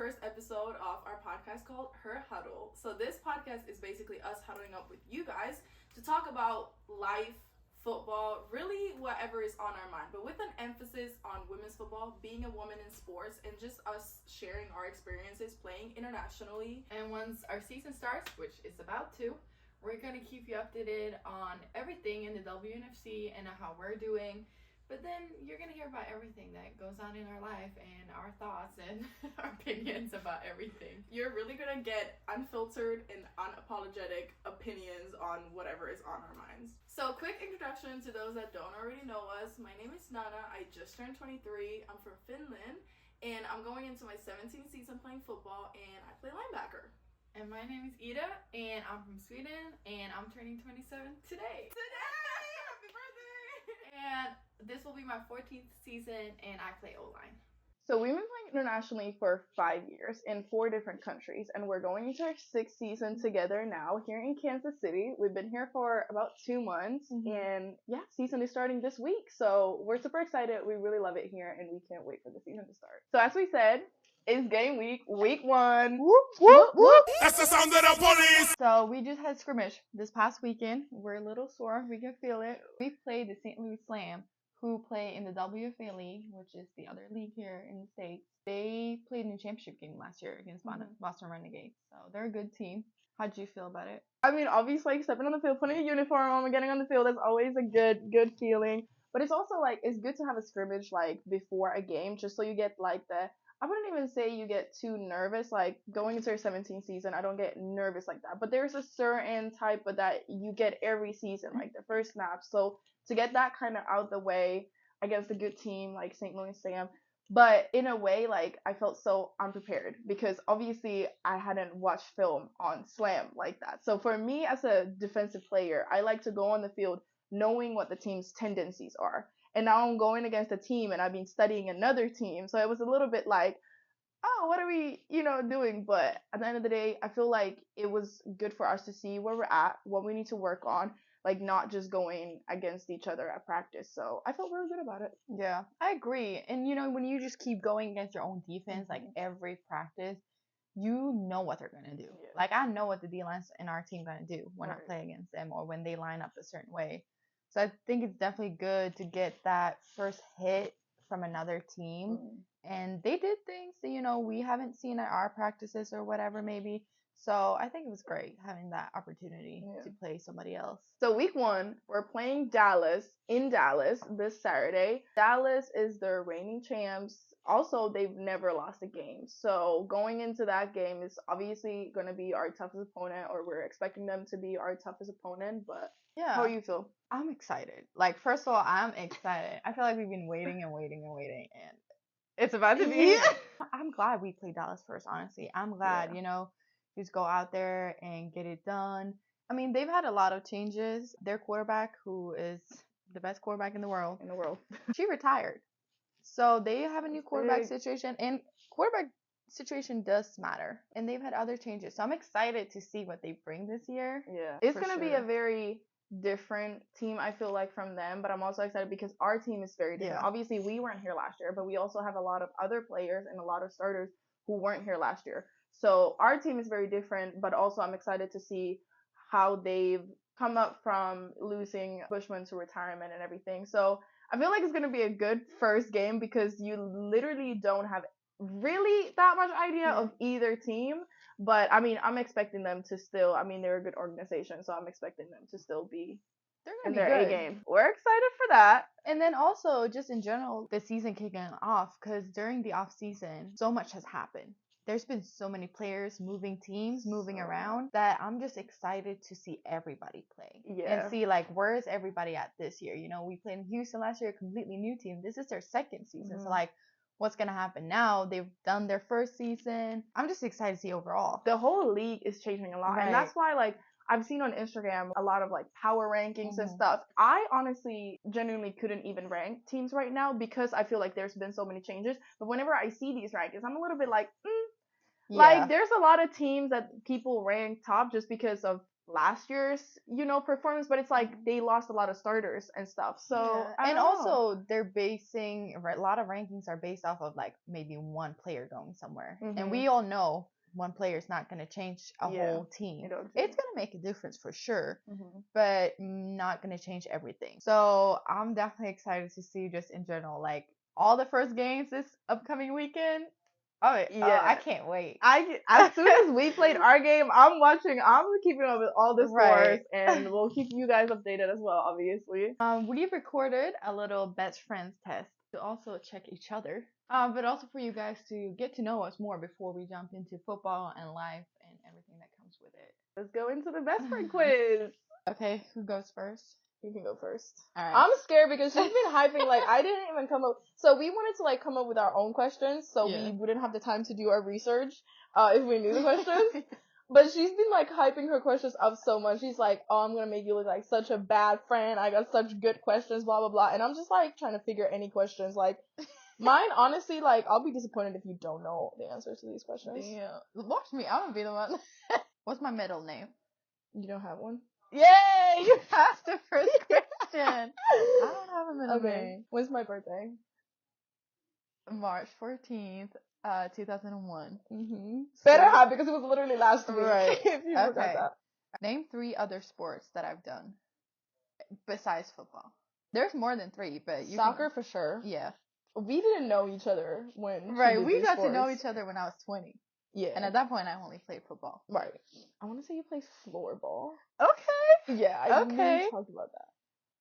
first episode of our podcast called Her Huddle. So this podcast is basically us huddling up with you guys to talk about life, football, really whatever is on our mind, but with an emphasis on women's football, being a woman in sports, and just us sharing our experiences playing internationally. And once our season starts, which is about to, we're going to keep you updated on everything in the WNFC and how we're doing. But then you're going to hear about everything that goes on in our life and our thoughts and our opinions about everything. You're really going to get unfiltered and unapologetic opinions on whatever is on our minds. So, quick introduction to those that don't already know us. My name is Nana. I just turned 23. I'm from Finland. And I'm going into my 17th season playing football, and I play linebacker. And my name is Ida, and I'm from Sweden, and I'm turning 27 today. Happy birthday! And this will be my 14th season, and I play O-line. So we've been playing internationally for 5 years in 4 different countries, and we're going into our 6th season together now here in Kansas City. We've been here for about 2 months, and season is starting this week. So we're super excited. We really love it here, and we can't wait for the season to start. So as we said, it's game week 1. Whoop, whoop, whoop. That's the sound of the police. So we just had scrimmage this past weekend. We're a little sore. We can feel it. We played the St. Louis Slam, who play in the WFA League, which is the other league here in the States. They played in the championship game last year against Boston Renegades. So they're a good team. How'd you feel about it? I mean, obviously, like, stepping on the field, putting a uniform on, and getting on the field is always a good feeling. But it's also, like, it's good to have a scrimmage, like, before a game, just so you get, like, I wouldn't even say you get too nervous. Like, going into your 17th season, I don't get nervous like that. But there's a certain type of that you get every season, like the first snap. So to get that kind of out the way against a good team like St. Louis Sam. But in a way, like, I felt so unprepared because obviously I hadn't watched film on Slam like that. So for me as a defensive player, I like to go on the field knowing what the team's tendencies are. And now I'm going against a team and I've been studying another team. So it was a little bit like, oh, what are we, doing? But at the end of the day, I feel like it was good for us to see where we're at, what we need to work on, like not just going against each other at practice. So I felt really good about it. Yeah, I agree. And, when you just keep going against your own defense, like every practice, you know what they're going to do. Yeah. Like, I know what the D-lines in our team going to do when I play against them or when they line up a certain way. So I think it's definitely good to get that first hit from another team. And they did things that, we haven't seen at our practices or whatever maybe. So I think it was great having that opportunity to play somebody else. So week 1, we're playing Dallas in Dallas this Saturday. Dallas is the reigning champs. Also, they've never lost a game. So going into that game is obviously going to be our toughest opponent, or we're expecting them to be our toughest opponent. But how do you feel? I'm excited. Like, first of all, I'm excited. I feel like we've been waiting, and it's about to be. I'm glad we played Dallas first, honestly. I'm glad, just go out there and get it done. I mean, they've had a lot of changes. Their quarterback, who is the best quarterback in the world, she retired. So they have a new quarterback situation, and quarterback situation does matter. And they've had other changes. So I'm excited to see what they bring this year. Yeah. It's going to be a very different team, I feel like, from them, but I'm also excited because our team is very different. Obviously, we weren't here last year, but we also have a lot of other players and a lot of starters who weren't here last year. So our team is very different, but also I'm excited to see how they've come up from losing Bushman to retirement and everything. So I feel like it's going to be a good first game because you literally don't have really that much idea of either team. But, I mean, I'm expecting them to still, they're a good organization, so I'm expecting them to still be in their A game. We're excited for that. And then also, just in general, the season kicking off, because during the off season, so much has happened. There's been so many players moving teams, moving around, that I'm just excited to see everybody play. And see, like, where is everybody at this year? We played in Houston last year, a completely new team. This is their second season. So, like, what's going to happen now? They've done their first season. I'm just excited to see overall. The whole league is changing a lot. And that's why, like, I've seen on Instagram a lot of, like, power rankings and stuff. I honestly genuinely couldn't even rank teams right now because I feel like there's been so many changes. But whenever I see these rankings, I'm a little bit like, Like, there's a lot of teams that people rank top just because of last year's, performance, but it's like they lost a lot of starters and stuff. So Yeah. I And don't know. also they're basing a lot of rankings are based off of like maybe one player going somewhere, and we all know one player is not going to change a whole team. It's going to make a difference for sure, but not going to change everything. So I'm definitely excited to see just in general, like all the first games this upcoming weekend. Oh, I can't wait. As soon as we played our game, I'm keeping up with all the scores, and we'll keep you guys updated as well, obviously. We recorded a little best friends test to also check each other, but also for you guys to get to know us more before we jump into football and life and everything that comes with it. Let's go into the best friend quiz. Okay, who goes first? You can go first. All right. I'm scared because she's been hyping, like, I didn't even come up. So we wanted to, like, come up with our own questions so we wouldn't have the time to do our research if we knew the questions. But she's been, like, hyping her questions up so much. She's like, oh, I'm going to make you look like such a bad friend. I got such good questions, blah, blah, blah. And I'm just, like, trying to figure any questions. Like, mine, honestly, like, I'll be disappointed if you don't know the answers to these questions. Damn. Watch me. I'm going to be the one. What's my middle name? You don't have one? Yay! You passed the first question. I don't have a middle name. When's my birthday? March 14th, 2001. Better have, because it was literally last week. Right. If you forgot that. Name 3 other sports that I've done besides football. There's more than 3, but Soccer for sure. Yeah. We didn't know each other when we got to know each other when I was 20. Yeah. And at that point, I only played football. Right. I want to say you play floorball. Okay. Yeah, I really talked about that.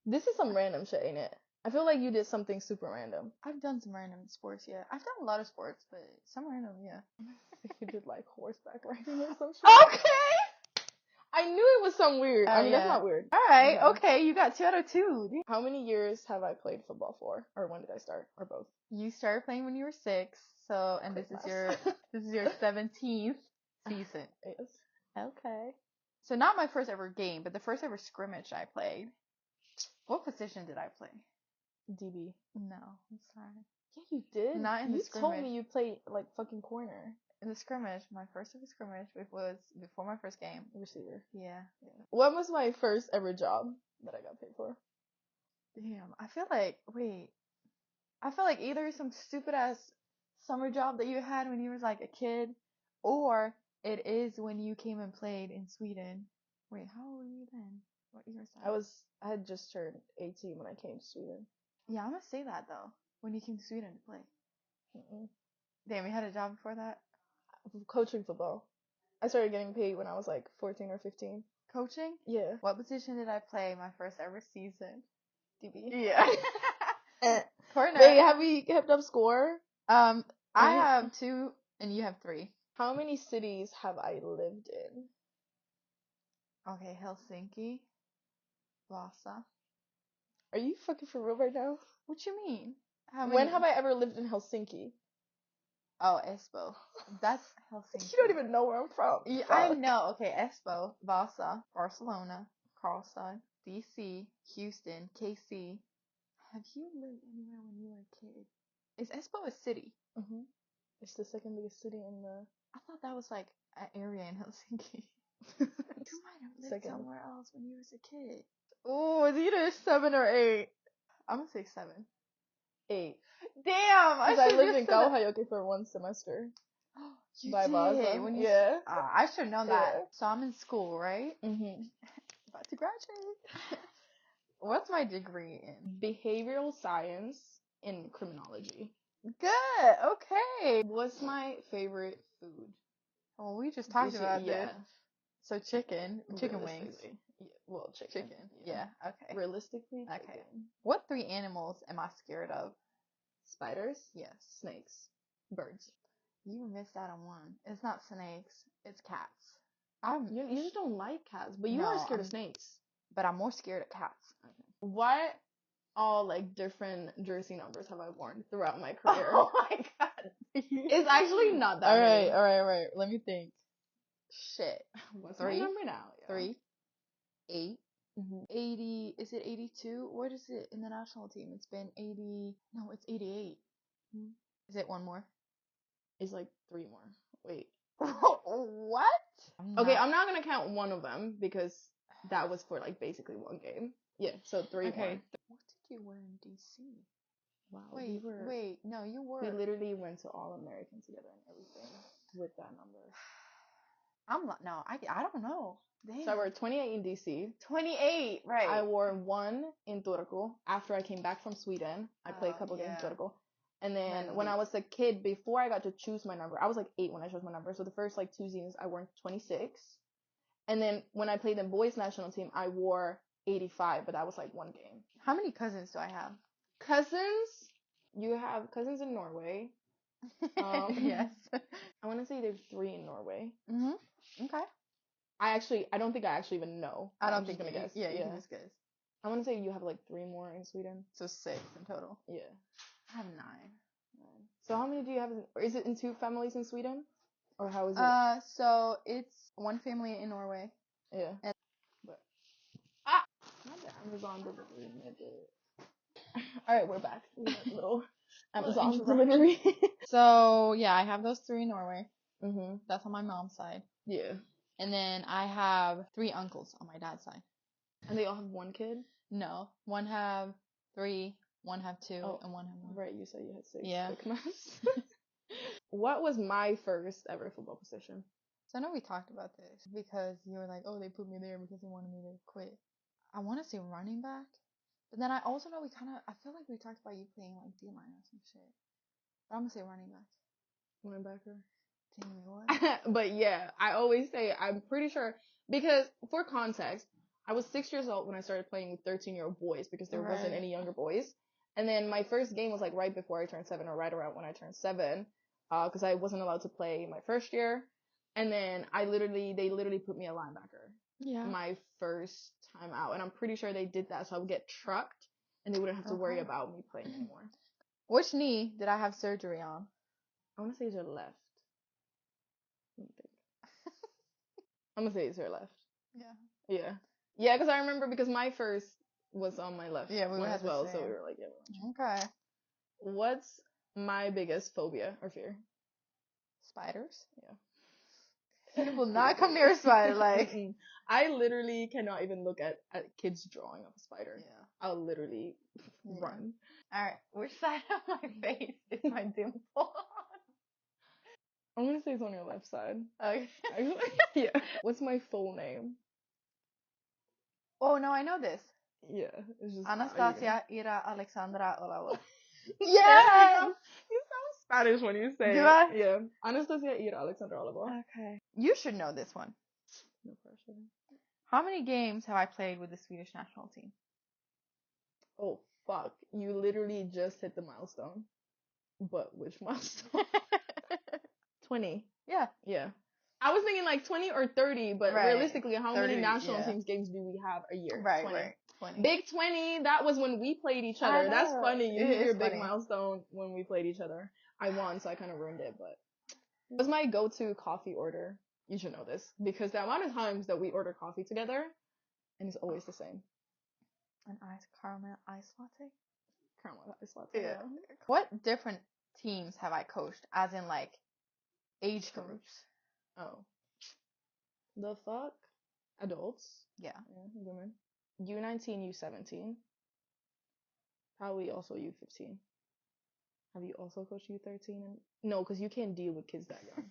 This is some random shit, ain't it? I feel like you did something super random. I've done some random sports, yeah. I've done a lot of sports, but some random, yeah. You did like horseback riding or some shit. Okay. I knew it was some weird. I mean, that's not weird. All right. Okay. You got 2 out of 2. How many years have I played football for? Or when did I start? Or both? You started playing when you were 6. So, and this is your 17th season. Yes. Okay. So not my first ever game, but the first ever scrimmage I played. What position did I play? DB. No, I'm sorry. Yeah, you did. Not in the scrimmage. You told me you played like fucking corner. In the scrimmage, my first ever scrimmage, which was before my first game. Receiver. Yeah. What was my first ever job that I got paid for? Damn, I feel like either some stupid ass summer job that you had when you was like a kid, or it is when you came and played in Sweden. Wait, how old were you then? What year was that? I had just turned 18 when I came to Sweden. Yeah, I'm gonna say that though. When you came to Sweden to play. Damn, you had a job before that? Coaching football. I started getting paid when I was like 14 or 15. Coaching? Yeah. What position did I play my first ever season? DB. Yeah. Corner. Wait, have we kept up score? I have 2 and you have 3. How many cities have I lived in? Okay, Helsinki, Vasa. Are you fucking for real right now? What you mean? When have I ever lived in Helsinki? Oh, Espoo. That's Helsinki. You don't even know where I'm from. Yeah, I know. Okay, Espoo, Vasa, Barcelona, Karlstad, DC, Houston, KC. Have you lived anywhere when you were a kid? Is Espoo a city? It's the second biggest city in the... I thought that was like an area in Helsinki. You might have lived somewhere else when you was a kid. Oh, it's either 7 or 8. I'm gonna say 7. 8. Damn! I lived in Kauhajoki for 1 semester. You by did. Vasa. When I should have known that. So I'm in school, right? About to graduate. What's my degree in? Behavioral science in criminology. Good. Okay. What's my favorite food? Well, we just talked about this. So chicken wings. Yeah, well, chicken. Yeah. Okay. Realistically, chicken. Okay. What 3 animals am I scared of? Spiders? Yes. Snakes. Birds. You missed out on one. It's not snakes. It's cats. You just don't like cats, but you are scared of snakes. But I'm more scared of cats. Okay. What all like different jersey numbers have I worn throughout my career? Oh my god. It's actually not that many. All right. Let me think. Shit. What's my number now? 3, 8, 80. Is it 82? What is it in the national team? It's been 80. No, it's 88. Is it one more? It's like 3 more. Wait. What? Okay, I'm not gonna count one of them because that was for like basically one game. Yeah, so 3 Okay. more. What did you wear in DC? Wow, Wait, no, you were. we literally went to All American together and everything with that number. I don't know. Damn. So I wore 28 in DC. 28, right. I wore 1 in Turku after I came back from Sweden. I played a couple games in Turku. And then when I was a kid, before I got to choose my number, I was like 8 when I chose my number. So the first like 2 seasons, I wore 26. And then when I played in boys national team, I wore 85, but that was like 1 game. How many cousins do I have? Cousins? You have cousins in Norway. Yes. I want to say there's 3 in Norway. Mhm. Okay. I don't think I actually even know. I don't I'm think just gonna guess. Yeah, you can just guess. I want to say you have like 3 more in Sweden. So 6 in total. Yeah. I have 9. So how many do you have? Or is it in 2 families in Sweden? Or how is it? So it's 1 family in Norway. Yeah. And But not the Amazon delivery nigga. Alright, we're back. We had a little Amazon delivery. So yeah, I have those 3 in Norway. Mhm. That's on my mom's side. Yeah. And then I have 3 uncles on my dad's side. And they all have 1 kid? No, 1 have 3, 1 have 2, and 1 have 1. Right, you said you had 6. Yeah. Quick maths. What was my first ever football position? So I know we talked about this because you were like, oh, they put me there because they wanted me to quit. I want to say running back, but then I also know I feel like we talked about you playing like D-line or some shit. But I'm gonna say running back. Linebacker. Tell me what? But yeah, I always say I'm pretty sure because for context, I was 6 years old when I started playing with 13-year-old boys because there wasn't any younger boys. And then my first game was like right before I turned 7 or right around when I turned 7, because I wasn't allowed to play my first year. And then they literally put me a linebacker. Yeah. My first time out, and I'm pretty sure they did that so I would get trucked and they wouldn't have to worry about me playing anymore. Which knee did I have surgery on? I want to say it's your left. Let me think. I'm gonna say it's your left. Yeah. Yeah, because I remember because my first was on my left. Yeah, we one had as well, the so same. we were like, yeah. Okay. What's my biggest phobia or fear? Spiders. Yeah. You will not come near a spider. Like I literally cannot even look at kids drawing of a spider. Yeah. I'll literally run. All right. Which side of my face is my dimple? I'm gonna say it's on your left side. Okay. Yeah. What's my full name? Oh no, I know this. Yeah. It's just Anastasia Ira Alexandra Olavo. Yes! You sound Spanish when you say Do it. I? Yeah. Anastasia Ira Alexandra Olivo. Okay. You should know this one. No pressure. How many games have I played with the Swedish national team? Oh, fuck. You literally just hit the milestone. But which milestone? 20. Yeah. Yeah. I was thinking like 20 or 30, but realistically, how 30, many national teams games do we have a year? Right, 20. right. 20. Big 20, that was when we played each other. That's funny. You It hit is your big funny. milestone when we played each other. I won, so I kind of ruined it, but what's my go-to coffee order? You should know this because the amount of times that we order coffee together, and it's always the same. An caramel ice latte? Caramel ice latte. Yeah. What different teams have I coached? As in like age groups? Oh. The fuck? Adults? Yeah. Women. U19, U17. Probably also U15. Have you also coached U13? No, because you can't deal with kids that young.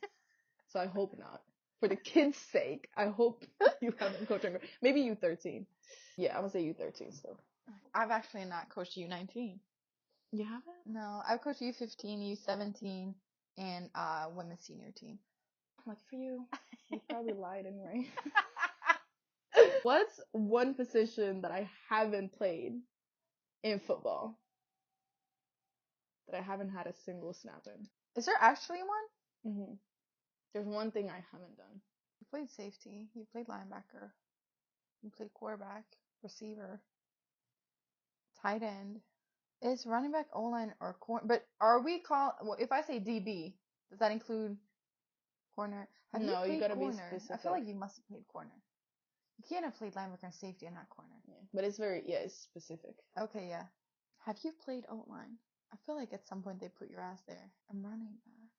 So I hope not. For the kids' sake, I hope you haven't coached younger. Maybe U13. Yeah, I would say U13 still. I've actually not coached U19. You haven't? No, I've coached U15, U17, and women's senior team. Lucky for you. You probably lied anyway. What's one position that I haven't played in football that I haven't had a single snap in? Is there actually one? Mm-hmm. There's one thing I haven't done. You played safety. You played linebacker. You played quarterback, receiver, tight end. Is running back, O-line, or corner? But are we well, if I say DB, does that include corner? Have No, you you gotta corner? be specific. I feel like you must have played corner. You can't have played linebacker and safety and not corner. Yeah, but it's specific. Okay, yeah. Have you played O-line? I feel like at some point they put your ass there. I'm running back.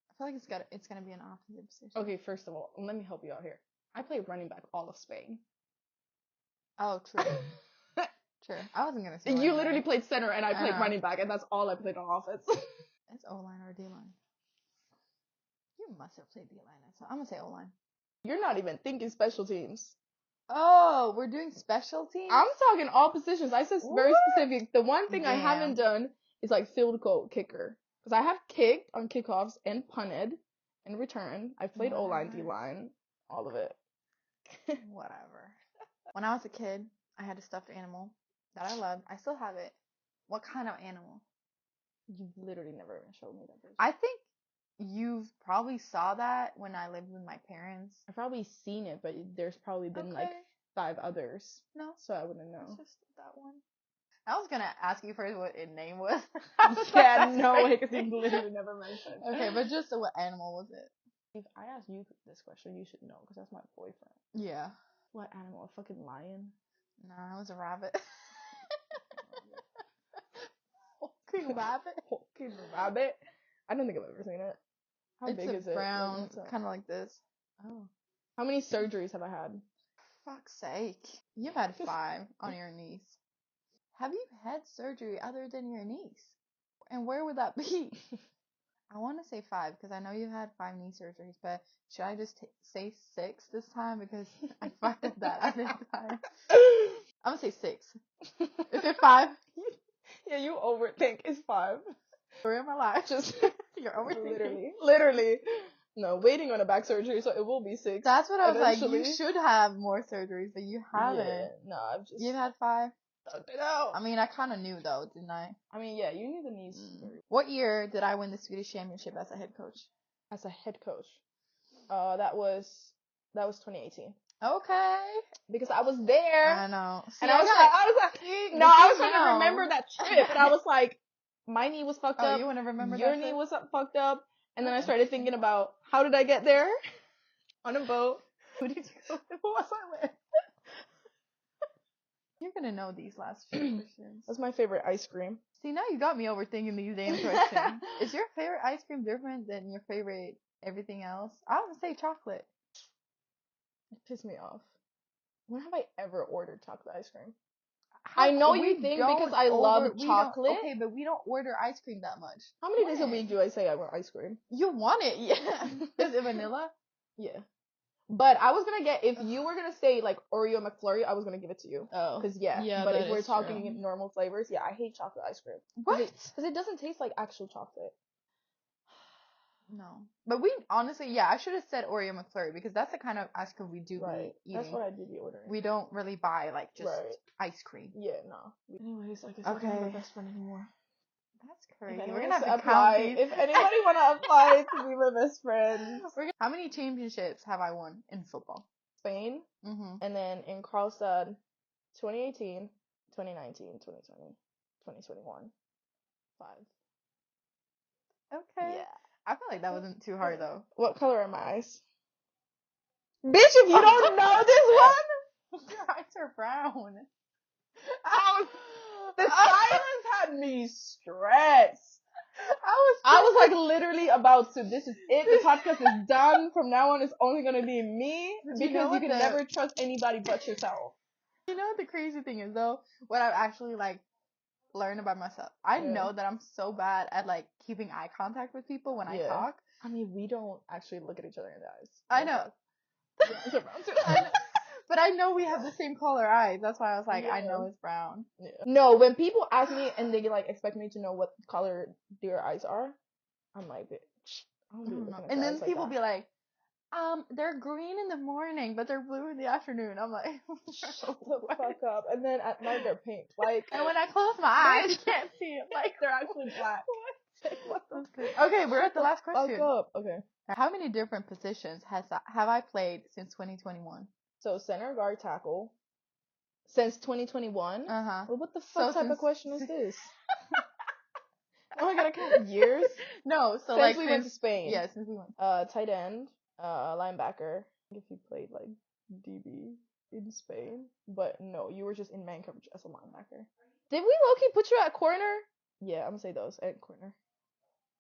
I feel like it's gonna be an offensive position. Okay, first of all, let me help you out here. I played running back all of Spain. Oh, true. True. I wasn't gonna say. You literally played center, and I I played know. running back, and that's all I played on offense. It's O line or D line. You must have played D line. So I'm gonna say O line. You're not even thinking special teams. Oh, we're doing special teams. I'm talking all positions. I said very What? specific. The one thing I Damn. haven't done is like field goal kicker. Because I have kicked on kickoffs and punted and return. I've played O-line, Whatever. D-line, all of it. Whatever. When I was a kid, I had a stuffed animal that I loved. I still have it. What kind of animal? You literally never even showed me that person. I think you've probably saw that when I lived with my parents. I've probably seen it, but there's probably been like 5 others. No, So I wouldn't know. it's just that one. I was gonna ask you first what its name was. Yeah, no way, because you literally never mentioned. Okay, but just what animal was it? If I ask you this question, you should know, because that's my boyfriend. Yeah. What animal? A fucking lion? No, it was a rabbit. Fucking rabbit. Fucking rabbit? I don't think I've ever seen it. How It's big a is it? brown, What's up? kind of like this. Oh. How many surgeries have I had? Fuck's sake. You've had 5 on your knees. Have you had surgery other than your knees? And where would that be? I want to say 5 because I know you had 5 knee surgeries, but should I just say 6 this time because I fucked up that other time? I'm gonna say 6. Is it 5? Yeah, you overthink. It's 5. Story of my life. Just You're overthinking. literally. No, waiting on a back surgery, so it will be 6. That's what I was like. eventually. You should have more surgeries, but you haven't. Yeah, no, I've just You've had 5. thugged it out. I mean, I kind of knew though, didn't I? I mean, yeah, you need the knees What year did I win the Swedish Championship as a head coach? as a head coach. That was 2018. Okay. Because I was there. I know. See, And I was trying to remember that trip, and I was like, my knee was fucked up. You want to remember Your that knee trip? was fucked up. And then I started thinking about, how did I get there? On a boat. Who did you go with? Who was I with? You're gonna know these last few questions. That's my favorite ice cream. See, now you got me overthinking these damn questions. Is your favorite ice cream different than your favorite everything else? I would say chocolate. It pissed me off. When have I ever ordered chocolate ice cream? I know you think because I love chocolate. Okay, but we don't order ice cream that much. How many days a week do I say I want ice cream? You want it, yeah. Is it vanilla? Yeah. But I was gonna get, if you were gonna say like Oreo McFlurry, I was gonna give it to you. Oh. Cause yeah. But if we're talking normal flavors, yeah, I hate chocolate ice cream. What? Cause it doesn't taste like actual chocolate. No. But we honestly, yeah, I should have said Oreo McFlurry because that's the kind of ice cream we do be eating. That's what I do be ordering. We don't really buy like just ice cream. Yeah, no. Anyways, I guess Okay. I'm not my best friend anymore. That's crazy. If We're gonna have to apply. count these. If anybody wanna apply to be my best friend. How many championships have I won in football? Spain, Mm-hmm. and then in Carlstad, 2018, 2019, 2020, 2021, 5. Okay. Yeah. I feel like that wasn't too hard though. What color are my eyes? Bitch, if you don't know this one, Your eyes are brown. the silence had me stressed. I was like literally about to, this is it, the podcast is done, from now on it's only gonna be me, because you can never trust anybody but yourself. You know what the crazy thing is though? What I've actually like learned about myself. I know that I'm so bad at like keeping eye contact with people when I talk. I mean, we don't actually look at each other in the eyes. I know. But I know we have the same color eyes. That's why I was like, I know it's brown. Yeah. No, when people ask me and they like expect me to know what color their eyes are, I'm like, bitch. I don't be looking at and their then eyes people like be like, they're green in the morning, but they're blue in the afternoon. I'm like, shut the fuck up. And then at night they're pink. Like, and when I close my eyes, you can't see it. Like they're actually black. What the Okay, we're at the last question. fuck up. Okay. How many different positions have I played since 2021? So center, guard, tackle. Since 2021? Uh-huh. Well, what the fuck type of question is this? Am I gonna count years? No, so since like we went to Spain. Yeah, since we went. Tight end, linebacker. If you played like DB in Spain, but no, you were just in man coverage as a linebacker. Did we low-key put you at corner? Yeah, I'm gonna say those at corner.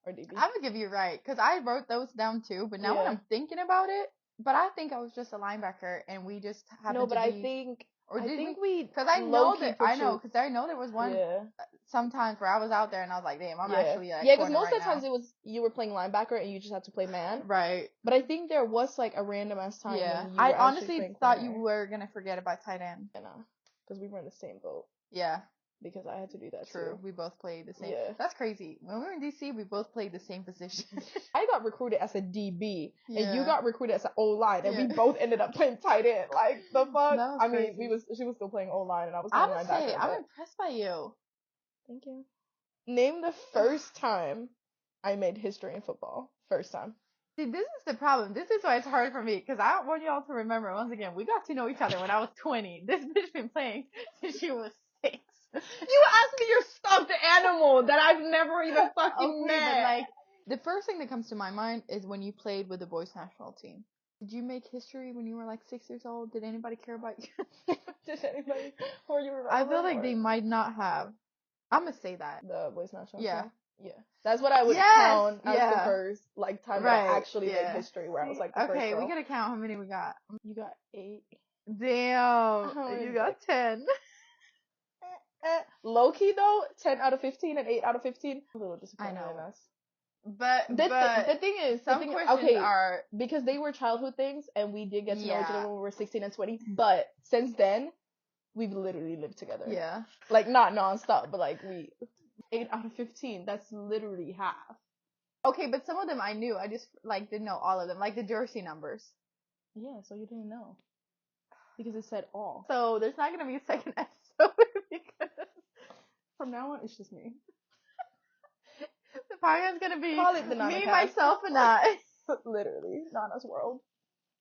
or DB? I would give you right, because I wrote those down too, but now when Yeah. I'm thinking about it, but I think I was just a linebacker, and we just happened No, but to I be, think or did we? we Because I know low-key that, put I know, you. because I know there was one, Yeah. sometimes where I was out there, and I was like, damn, I'm Yeah. actually at Yeah, because corner most right of the times now. it was you were playing linebacker and you just had to play man. Right. But I think there was like a random ass time Yeah. when you I were actually honestly playing thought you corner. were going to forget about tight end. Yeah, no, because we were in the same boat. Yeah. Because I had to do that True. too. We both played the same. Yeah. That's crazy. When we were in DC, we both played the same position. I got recruited as a DB, and you Yeah. got recruited as an O-line, and we Yeah. both ended up playing tight end. Like, the fuck? That was I mean, crazy. she was still playing O-line, and I was I playing would linebacker. say, I'm but... impressed by you. Thank you. Name the first time I made history in football. First time. See, this is the problem. This is why it's hard for me, because I don't want y'all to remember, once again, we got to know each other when I was 20. This bitch been playing since she was 6. You asked me your stuffed animal that I've never even fucking Okay, met. but like, the first thing that comes to my mind is when you played with the boys national team. Did you make history when you were like 6 years old? Did anybody care about you? Did anybody? Or you remember? I feel like they might not have. I'm gonna say that. The boys national Yeah. team? Yeah. That's what I would Yes, count as the yeah. first like time Right, that I actually yeah. made history where I was like the first Okay, girl. we gotta count how many we got. You got 8. Damn, How you many got like- 10. Low key though, 10 out of 15 and 8 out of 15. A little disappointed I know. in us. But The thing is, some questions okay, are because they were childhood things and we did get to know each other Yeah. when we were 16 and 20. But since then, we've literally lived together. yeah. Like not nonstop, but like 8 out of 15. That's literally half. Okay, but some of them I knew. I just like didn't know all of them, like the jersey numbers. Yeah, so you didn't know. Because it said all. So there's not gonna be a second episode because From now on, it's just me. the podcast is gonna be Call it the me, Nana Cast. myself, and I. Literally, Nana's world.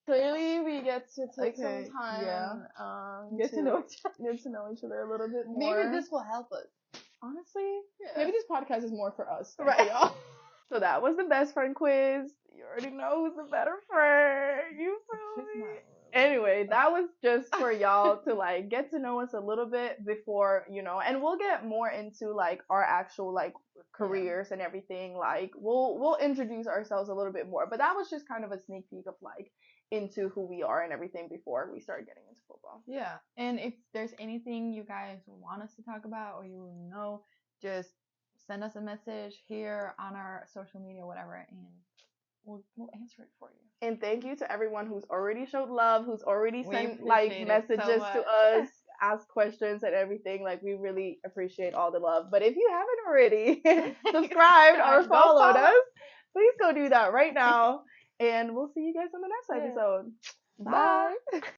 Clearly, we get to take Okay, some time. yeah. Get to know each other. Get to know each other a little bit more. Maybe this will help us. Honestly, Yeah. maybe this podcast is more for us. than Right. for y'all. So that was the best friend quiz. You already know who's the better friend. You feel me? Anyway, that was just for y'all to like get to know us a little bit before, and we'll get more into like our actual like careers and everything. Like we'll introduce ourselves a little bit more. But that was just kind of a sneak peek of like into who we are and everything before we start getting into football. Yeah. And if there's anything you guys want us to talk about or you know, just send us a message here on our social media, whatever, and we'll answer it for you. And thank you to everyone who's already showed love, who's already We sent like appreciate it messages so to much. us, asked questions and everything. Like we really appreciate all the love. But if you haven't already subscribed or Go followed follow. us, please go do that right now. And we'll see you guys on the next episode. Bye.